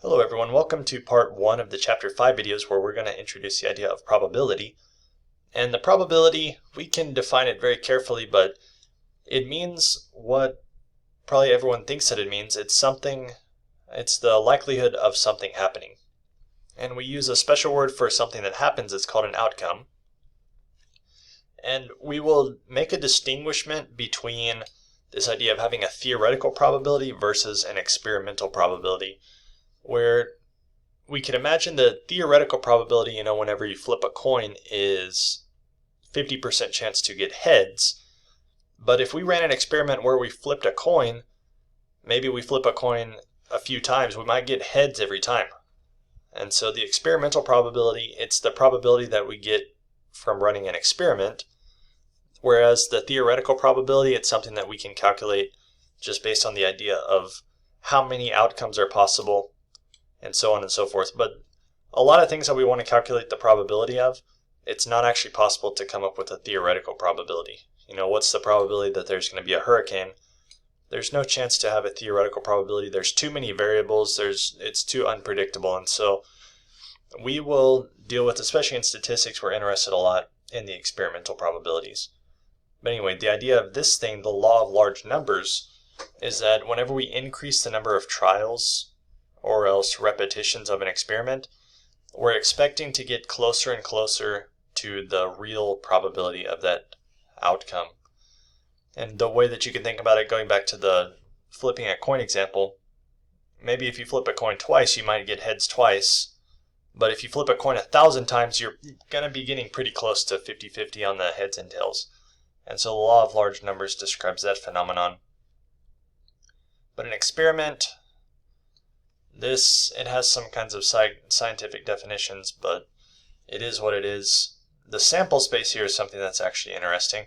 Hello everyone, welcome to part 1 of the chapter 5 videos where we're going to introduce the idea of probability. And the probability, we can define it very carefully, but it means what probably everyone thinks that it means. It's the likelihood of something happening. And we use a special word for something that happens, it's called an outcome. And we will make a distinguishment between this idea of having a theoretical probability versus an experimental probability, where we can imagine the theoretical probability, whenever you flip a coin is 50% chance to get heads. But if we ran an experiment where we flipped a coin, maybe we flip a coin a few times, we might get heads every time. And so the experimental probability, it's the probability that we get from running an experiment, whereas the theoretical probability, it's something that we can calculate just based on the idea of how many outcomes are possible, and so on and so forth. But a lot of things that we want to calculate the probability of, it's not actually possible to come up with a theoretical probability. What's the probability that there's going to be a hurricane? There's no chance to have a theoretical probability. There's too many variables. It's too unpredictable. And so we will deal with, especially in statistics, we're interested a lot in the experimental probabilities. But anyway, the idea of this thing, the law of large numbers, is that whenever we increase the number of trials or else repetitions of an experiment, we're expecting to get closer and closer to the real probability of that outcome. And the way that you can think about it, going back to the flipping a coin example, maybe if you flip a coin twice, you might get heads twice. But if you flip a coin 1,000 times, you're going to be getting pretty close to 50-50 on the heads and tails. And so the law of large numbers describes that phenomenon. But an experiment, it has some kinds of scientific definitions, but it is what it is. The sample space here is something that's actually interesting.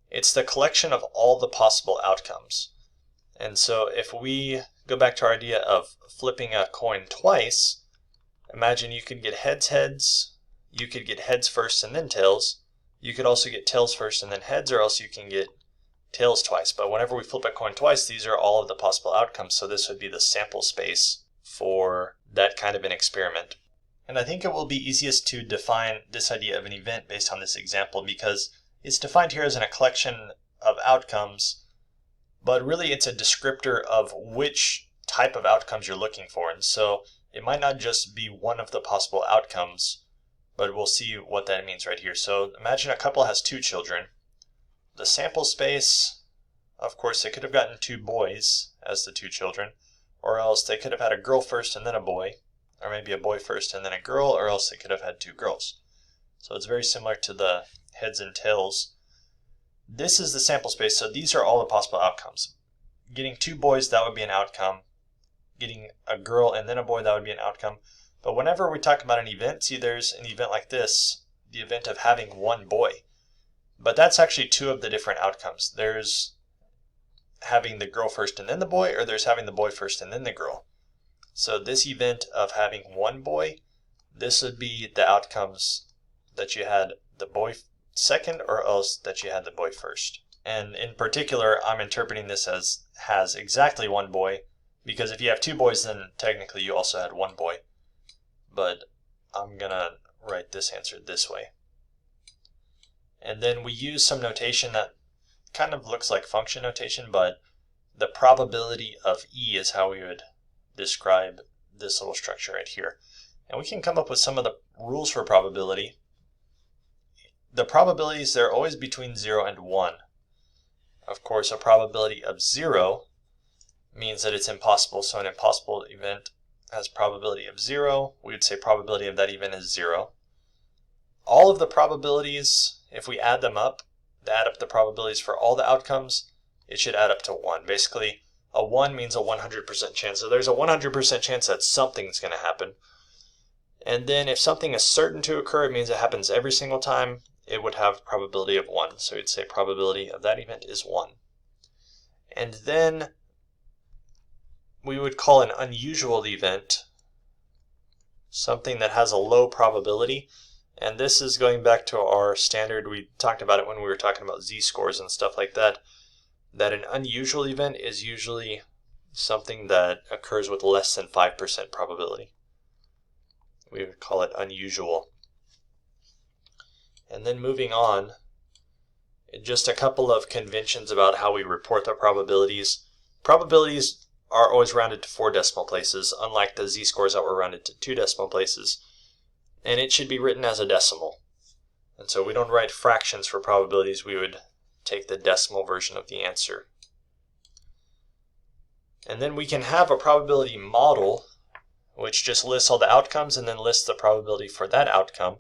It's the collection of all the possible outcomes. And so if we go back to our idea of flipping a coin twice, imagine you could get heads, you could get heads first and then tails. You could also get tails first and then heads, or else you can get tails twice. But whenever we flip a coin twice, these are all of the possible outcomes. So this would be the sample space for that kind of an experiment. And I think it will be easiest to define this idea of an event based on this example, because it's defined here as a collection of outcomes, but really it's a descriptor of which type of outcomes you're looking for. And so it might not just be one of the possible outcomes, but we'll see what that means right here. So imagine a couple has 2 children. The sample space, of course, they could have gotten 2 boys as the 2 children, or else they could have had a girl first and then a boy, or maybe a boy first and then a girl, or else they could have had 2 girls. So it's very similar to the heads and tails. This is the sample space, so these are all the possible outcomes. Getting 2 boys, that would be an outcome. Getting a girl and then a boy, that would be an outcome. But whenever we talk about an event, see, there's an event like this, the event of having 1 boy. But that's actually 2 of the different outcomes. There's having the girl first and then the boy, or there's having the boy first and then the girl. So this event of having 1 boy, this would be the outcomes that you had the boy second, or else that you had the boy first. And in particular, I'm interpreting this as has exactly 1 boy, because if you have 2 boys, then technically you also had 1 boy. But I'm going to write this answer this way. And then we use some notation that kind of looks like function notation, but the probability of E is how we would describe this little structure right here. And we can come up with some of the rules for probability. The probabilities, they're always between 0 and 1. Of course, a probability of 0 means that it's impossible. So an impossible event has probability of 0. We would say probability of that event is 0. All of the probabilities, if we add them up, add up the probabilities for all the outcomes, it should add up to 1. Basically, a 1 means a 100% chance. So there's a 100% chance that something's going to happen. And then if something is certain to occur, it means it happens every single time. It would have probability of 1. So you'd say probability of that event is 1. And then we would call an unusual event something that has a low probability. And this is going back to our standard. We talked about it when we were talking about z-scores and stuff like that, that an unusual event is usually something that occurs with less than 5% probability. We would call it unusual. And then moving on, just a couple of conventions about how we report the probabilities. Probabilities are always rounded to 4 decimal places, unlike the z-scores that were rounded to 2 decimal places. And it should be written as a decimal. And so we don't write fractions for probabilities, we would take the decimal version of the answer. And then we can have a probability model which just lists all the outcomes and then lists the probability for that outcome.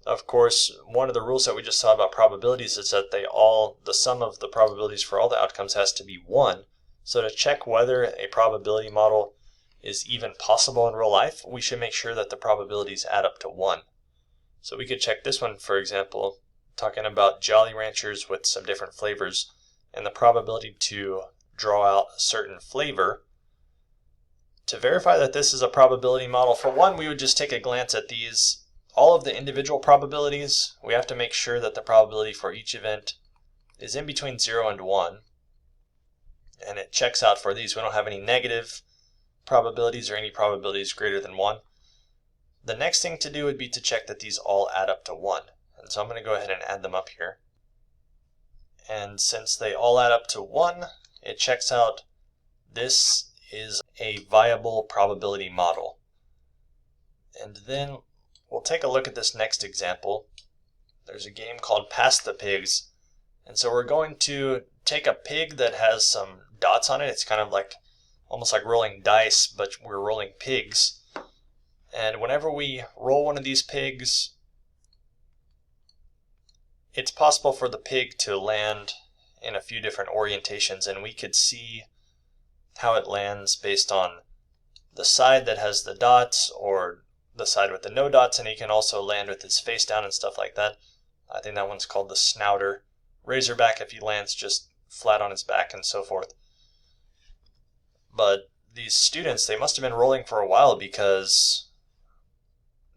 Of course, one of the rules that we just saw about probabilities is that the sum of the probabilities for all the outcomes has to be 1. So to check whether a probability model is even possible in real life, we should make sure that the probabilities add up to 1. So we could check this one, for example, talking about Jolly Ranchers with some different flavors and the probability to draw out a certain flavor. To verify that this is a probability model, for one, we would just take a glance at all of the individual probabilities. We have to make sure that the probability for each event is in between 0 and 1. And it checks out for these. We don't have any negative probabilities or any probabilities greater than 1. The next thing to do would be to check that these all add up to 1. And so I'm going to go ahead and add them up here. And since they all add up to 1, it checks out this is a viable probability model. And then we'll take a look at this next example. There's a game called Pass the Pigs. And so we're going to take a pig that has some dots on it. It's kind of like almost like rolling dice, but we're rolling pigs. And whenever we roll one of these pigs, it's possible for the pig to land in a few different orientations, and we could see how it lands based on the side that has the dots or the side with the no dots, and he can also land with his face down and stuff like that. I think that one's called the snouter. Razorback if he lands just flat on his back and so forth. But these students, they must have been rolling for a while because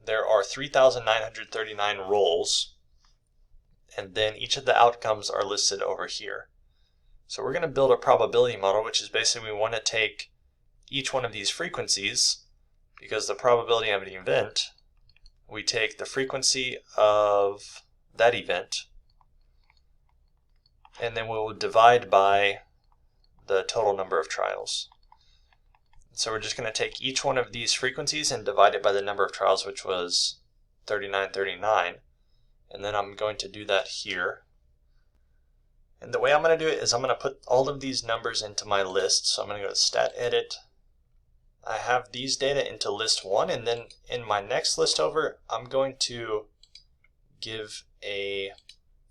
there are 3,939 rolls, and then each of the outcomes are listed over here. So we're going to build a probability model, which is basically we want to take each one of these frequencies, because the probability of an event, we take the frequency of that event, and then we'll divide by the total number of trials. So we're just going to take each one of these frequencies and divide it by the number of trials, which was 3939. And then I'm going to do that here. And the way I'm going to do it is I'm going to put all of these numbers into my list. So I'm going to go to Stat Edit. I have these data into list 1, and then in my next list over, I'm going to give a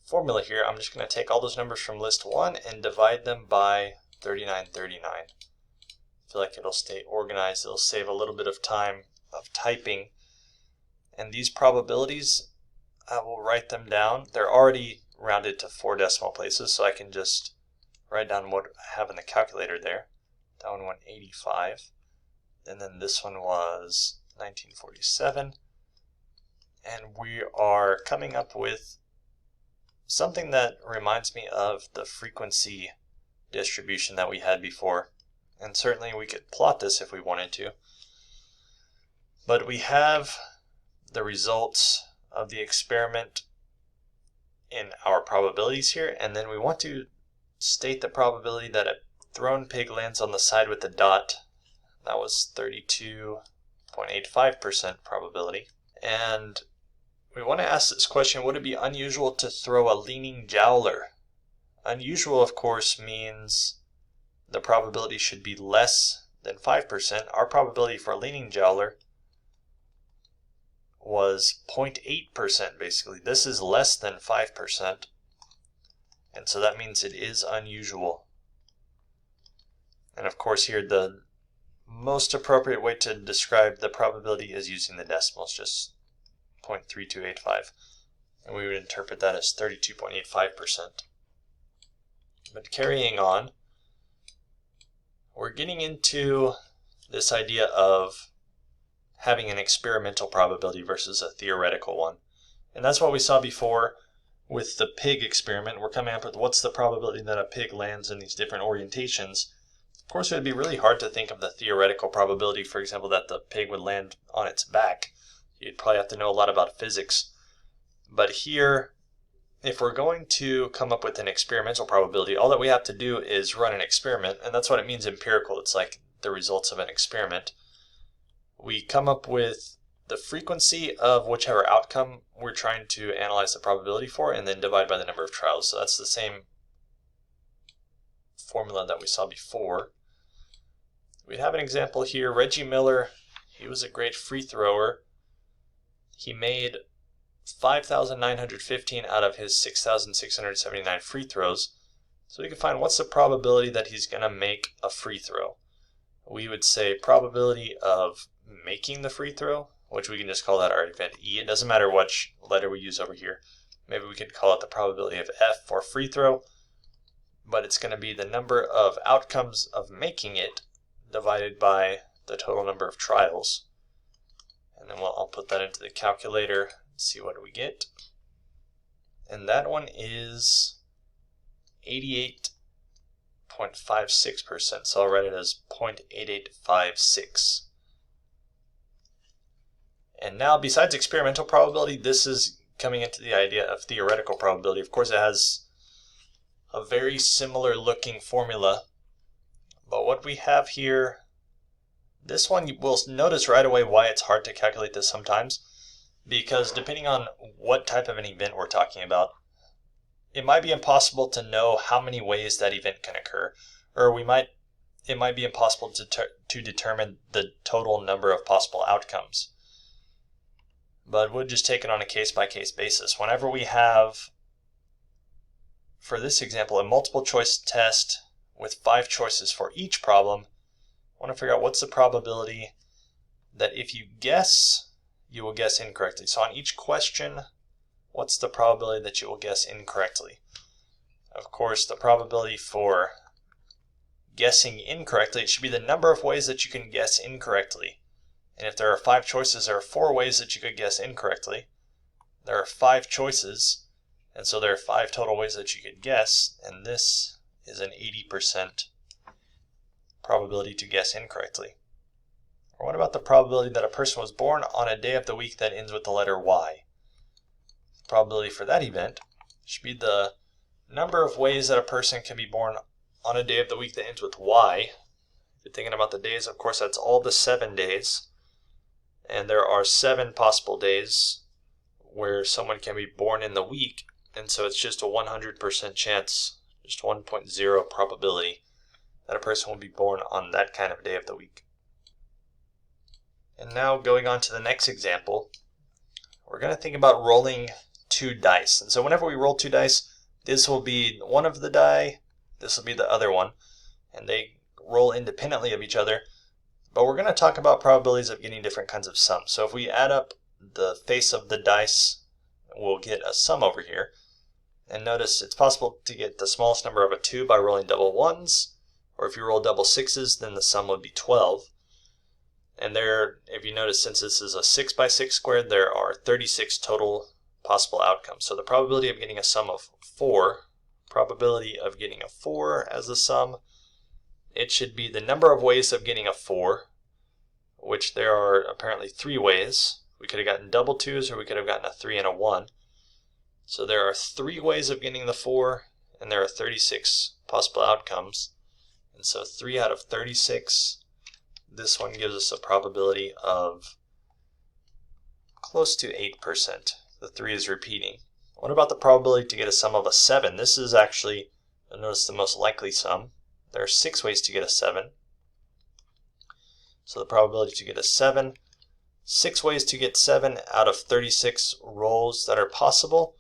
formula here. I'm just going to take all those numbers from list 1 and divide them by 3939. I feel like it'll stay organized. It'll save a little bit of time of typing. And these probabilities, I will write them down. They're already rounded to 4 decimal places, so I can just write down what I have in the calculator there. That one went 85. And then this one was 1947. And we are coming up with something that reminds me of the frequency distribution that we had before. And certainly we could plot this if we wanted to. But we have the results of the experiment in our probabilities here, and then we want to state the probability that a thrown pig lands on the side with the dot. That was 32.85% probability. And we want to ask this question, would it be unusual to throw a leaning jowler? Unusual, of course, means the probability should be less than 5%. Our probability for a leaning jowler was 0.8% basically. This is less than 5%. And so that means it is unusual. And of course here the most appropriate way to describe the probability is using the decimals, just 0.3285. And we would interpret that as 32.85%. But carrying on, we're getting into this idea of having an experimental probability versus a theoretical one. And that's what we saw before with the pig experiment. We're coming up with what's the probability that a pig lands in these different orientations. Of course, it would be really hard to think of the theoretical probability, for example, that the pig would land on its back. You'd probably have to know a lot about physics. But here, if we're going to come up with an experimental probability, all that we have to do is run an experiment, and that's what it means empirical. It's like the results of an experiment. We come up with the frequency of whichever outcome we're trying to analyze the probability for, and then divide by the number of trials. So that's the same formula that we saw before. We have an example here. Reggie Miller, he was a great free thrower. He made 5,915 out of his 6,679 free throws. So we can find what's the probability that he's going to make a free throw. We would say probability of making the free throw, which we can just call that our event E. It doesn't matter which letter we use over here. Maybe we could call it the probability of F for free throw, but it's going to be the number of outcomes of making it divided by the total number of trials. And then I'll put that into the calculator and see what we get. And that one is 88.56%, so I'll write it as 0.8856. And now, besides experimental probability, this is coming into the idea of theoretical probability. Of course, it has a very similar looking formula, but what we have here, this one, we'll notice right away why it's hard to calculate this sometimes, because depending on what type of an event we're talking about, it might be impossible to know how many ways that event can occur, or it might be impossible to determine the total number of possible outcomes. But we'll just take it on a case-by-case basis. Whenever we have, for this example, a multiple choice test with 5 choices for each problem, I want to figure out what's the probability that if you guess, you will guess incorrectly. So on each question, what's the probability that you will guess incorrectly? Of course, the probability for guessing incorrectly, it should be the number of ways that you can guess incorrectly. And if there are 5 choices, there are 4 ways that you could guess incorrectly. There are 5 choices, and so there are 5 total ways that you could guess, and this is an 80% probability to guess incorrectly. Or what about the probability that a person was born on a day of the week that ends with the letter Y? The probability for that event should be the number of ways that a person can be born on a day of the week that ends with Y. If you're thinking about the days, of course, that's all the 7 days. And there are 7 possible days where someone can be born in the week, and so it's just a 100% chance, just 1.0 probability that a person will be born on that kind of day of the week. And now going on to the next example, we're going to think about rolling 2 dice. And so whenever we roll 2 dice, this will be one of the die, this will be the other one, and they roll independently of each other. But we're going to talk about probabilities of getting different kinds of sums. So if we add up the face of the dice, we'll get a sum over here. And notice it's possible to get the smallest number of a 2 by rolling double 1s, or if you roll double 6s, then the sum would be 12. And there, if you notice, since this is a 6 by 6 squared, there are 36 total possible outcomes. So the probability of getting a sum of 4, probability of getting a 4 as a sum, it should be the number of ways of getting a 4, which there are apparently 3 ways. We could have gotten double 2s, or we could have gotten a 3 and a 1. So there are 3 ways of getting the 4, and there are 36 possible outcomes. And so 3 out of 36, this one gives us a probability of close to 8%. The 3 is repeating. What about the probability to get a sum of a 7? This is actually, you'll notice, the most likely sum. There are 6 ways to get a 7. So the probability to get a 7, 6 ways to get 7 out of 36 rolls that are possible.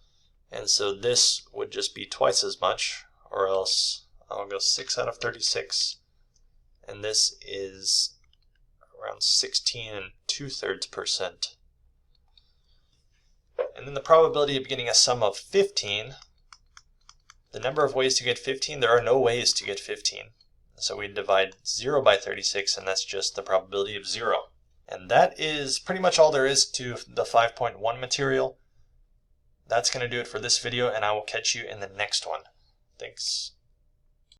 And so this would just be twice as much, or else I'll go 6 out of 36. And this is around 16 2/3%. And then the probability of getting a sum of 15, the number of ways to get 15, there are no ways to get 15. So we divide 0 by 36, and that's just the probability of 0. And that is pretty much all there is to the 5.1 material. That's going to do it for this video, and I will catch you in the next one. Thanks.